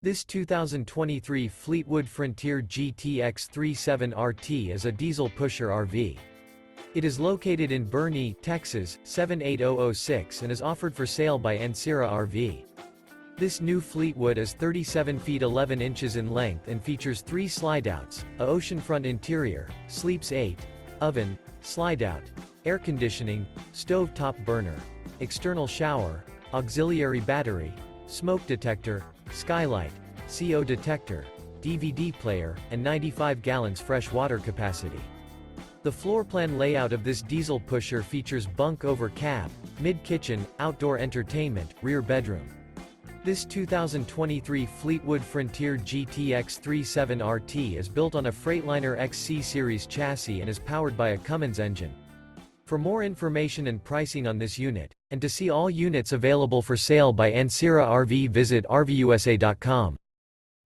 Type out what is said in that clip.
This 2023 Fleetwood Frontier GTX 37 RT is a diesel pusher RV. It is located in Boerne, Texas, 78006 and is offered for sale by Ancira RV. This new Fleetwood is 37 feet 11 inches in length and features 3 slideouts, a Oceanfront interior, sleeps 8, oven, slideout, air conditioning, stove top burner, external shower, auxiliary battery, smoke detector, Skylight, CO detector, DVD player, and 95 gallons fresh water capacity. The floor plan layout of this diesel pusher features bunk over cab, mid-kitchen, outdoor entertainment, rear bedroom. This 2023 Fleetwood Frontier GTX 37 RT is built on a Freightliner XC-Series chassis and is powered by a Cummins engine. For more information and pricing on this unit, and to see all units available for sale by Ancira RV, visit RVUSA.com.